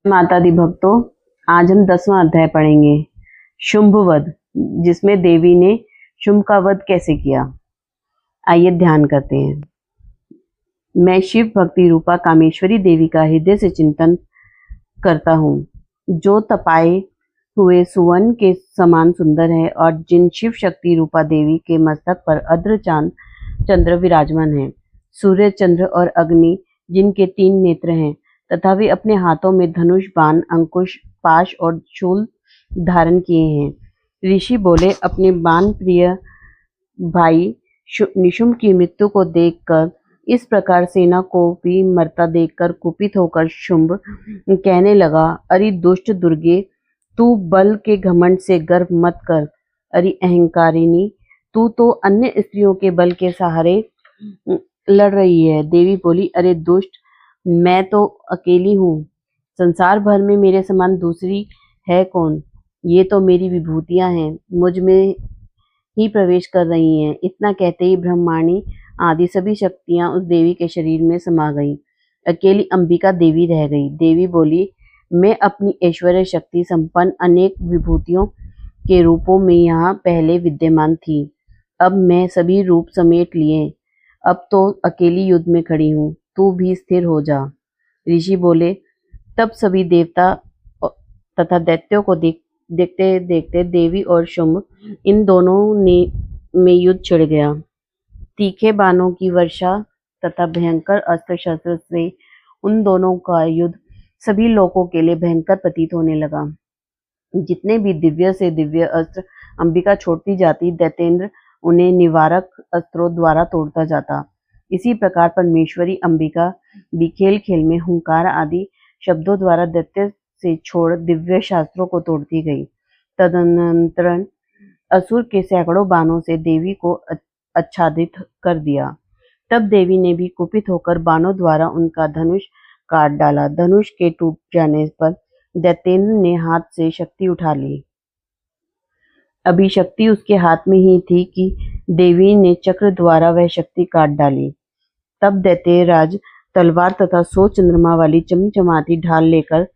माता दी भक्तों, आज हम 10वां अध्याय पढ़ेंगे, शुंभ वध, जिसमें देवी ने शुंभ का वध कैसे किया। आइए ध्यान करते हैं। मैं शिव भक्ति रूपा कामेश्वरी देवी का हृदय से चिंतन करता हूँ, जो तपाए हुए सुवर्ण के समान सुंदर है और जिन शिव शक्ति रूपा देवी के मस्तक पर अद्र चांद चंद्र विराजमान है, सूर्य, चंद्र और अग्नि जिनके 3 नेत्र हैं, तथा वे अपने हाथों में धनुष, बाण, अंकुश, पाश और शूल धारण किए हैं। ऋषि बोले, अपने बाण प्रिय भाई निशुंभ की मृत्यु को देखकर, इस प्रकार सेना को भी मरता देखकर कुपित होकर शुंभ कहने लगा, अरे दुष्ट दुर्गे, तू बल के घमंड से गर्व मत कर। अरे अहंकारिणी, तू तो अन्य स्त्रियों के बल के सहारे लड़ रही है। देवी बोली, अरे दुष्ट, मैं तो अकेली हूँ। संसार भर में मेरे समान दूसरी है कौन? ये तो मेरी विभूतियां हैं, मुझ में ही प्रवेश कर रही हैं। इतना कहते ही ब्रह्माणी आदि सभी शक्तियां उस देवी के शरीर में समा गईं। अकेली अंबिका देवी रह गई। देवी बोली, मैं अपनी ऐश्वर्य शक्ति संपन्न अनेक विभूतियों के रूपों में यहाँ पहले विद्यमान थी। अब मैं सभी रूप समेट लिए। अब तो अकेली युद्ध में खड़ी हूँ, तू भी स्थिर हो जा। ऋषि बोले, तब सभी देवता तथा दैत्यों को देखते देखते देवी और शुंभ इन दोनों में युद्ध छिड़ गया। तीखे बाणों की वर्षा तथा भयंकर अस्त्र शस्त्र से उन दोनों का युद्ध सभी लोगों के लिए भयंकर प्रतीत होने लगा। जितने भी दिव्य से दिव्य अस्त्र अंबिका छोड़ती जाती, दैत्येंद्र उन्हें निवारक अस्त्रों द्वारा तोड़ता जाता। इसी प्रकार परमेश्वरी अंबिका भी खेल खेल में हुंकार आदि शब्दों द्वारा दैत्य से छोड़ दिव्य शास्त्रों को तोड़ती गई। तदनंतर असुर के सैकड़ों बाणों से देवी को आच्छादित कर दिया। तब देवी ने भी कुपित होकर बाणों द्वारा उनका धनुष काट डाला। धनुष के टूट जाने पर दैत्येंद्र ने हाथ से शक्ति उठा ली। अभी शक्ति उसके हाथ में ही थी कि देवी ने चक्र द्वारा वह शक्ति काट डाली। तब दैत्यराज तलवार तथा 100 चंद्रमा वाली चमचमाती ढाल लेकर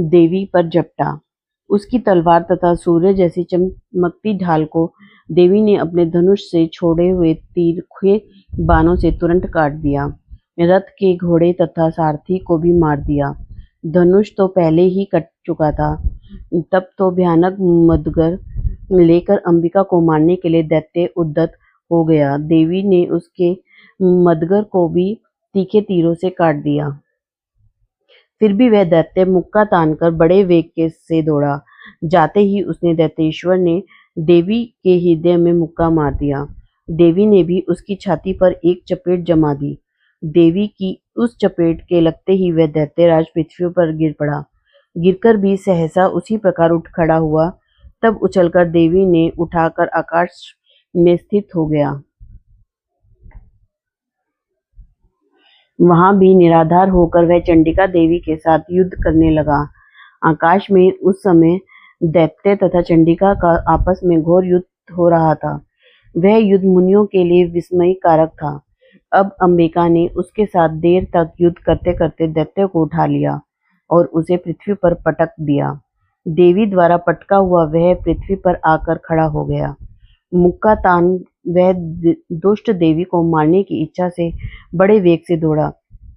देवी पर झपटा। उसकी तलवार तथा सूर्य जैसी चमकती ढाल को देवी ने अपने धनुष से छोड़े हुए तीखे बाणों से तुरंत काट दिया। रथ के घोड़े तथा सारथी को भी मार दिया। धनुष तो पहले ही कट चुका था। तब तो भयानक मदगर लेकर अंबिका को मारने के लिए दैत्य उद्यत हो गया। देवी ने उसके मदगर को भी तीखे तीरों से काट दिया। फिर भी वह दैत्य मुक्का तानकर बड़े वेग से दौड़ा। जाते ही उसने दैत्येश्वर ने देवी के हृदय में मुक्का मार दिया। देवी ने भी उसकी छाती पर एक चपेट जमा दी। देवी की उस चपेट के लगते ही वह दैत्यराज पृथ्वी पर गिर पड़ा। गिरकर भी सहसा उसी प्रकार उठ खड़ा हुआ। तब उछलकर देवी ने उठाकर आकाश में स्थित हो गया। वहां भी निराधार होकर वह चंडिका देवी के साथ युद्ध करने लगा। आकाश में उस समय दैत्य तथा चंडिका का आपस में घोर युद्ध हो रहा था। वह युद्ध मुनियों के लिए विस्मय कारक था। अब अंबिका ने उसके साथ देर तक युद्ध करते करते दैत्य को उठा लिया और उसे पृथ्वी पर पटक दिया। देवी द्वारा पटका हुआ वह पृथ्वी पर आकर खड़ा हो गया। मुक्का तान वह दुष्ट देवी को मारने की इच्छा से बड़े वेग से दौड़ा।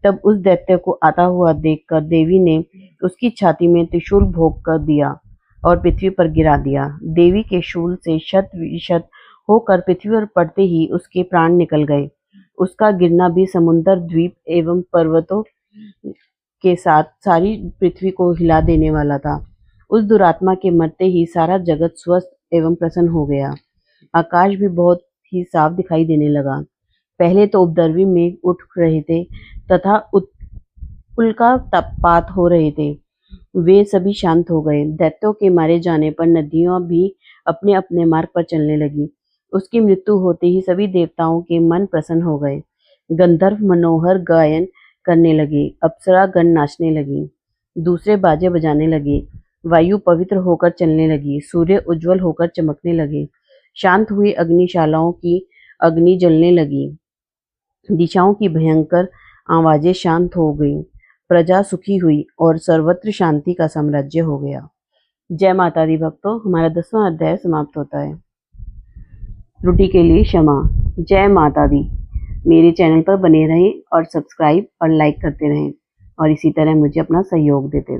तब उस दैत्य को आता हुआ देखकर देवी ने उसकी छाती में त्रिशूल भोग कर दिया और पृथ्वी पर गिरा दिया। देवी के शूल से शत विशत होकर पृथ्वी पर पड़ते ही उसके प्राण निकल गए। उसका गिरना भी समुद्र, द्वीप एवं पर्वतों के साथ सारी पृथ्वी को हिला देने वाला था। उस दुरात्मा के मरते ही सारा जगत स्वस्थ एवं प्रसन्न हो गया। आकाश भी बहुत ही साफ दिखाई देने लगा। पहले तो उपद्रवी मेघ उठ रहे थे तथा उल्कापात हो रहे थे, वे सभी शांत हो गए। दैत्यों के मारे जाने पर नदियां भी अपने अपने मार्ग पर चलने लगी। उसकी मृत्यु होते ही सभी देवताओं के मन प्रसन्न हो गए। गंधर्व मनोहर गायन करने लगे, अप्सरा गण नाचने लगी, दूसरे बाजे बजाने लगे, वायु पवित्र होकर चलने लगी, सूर्य उज्जवल होकर चमकने लगे, शांत हुई अग्निशालाओं की अग्नि जलने लगी, दिशाओं की भयंकर आवाजें शांत हो गईं, प्रजा सुखी हुई और सर्वत्र शांति का साम्राज्य हो गया। जय माता दी भक्तों, हमारा 10वां अध्याय समाप्त होता है। त्रुटि के लिए क्षमा। जय माता दी। मेरे चैनल पर बने रहें और सब्सक्राइब और लाइक करते रहें और इसी तरह मुझे अपना सहयोग देते रहें।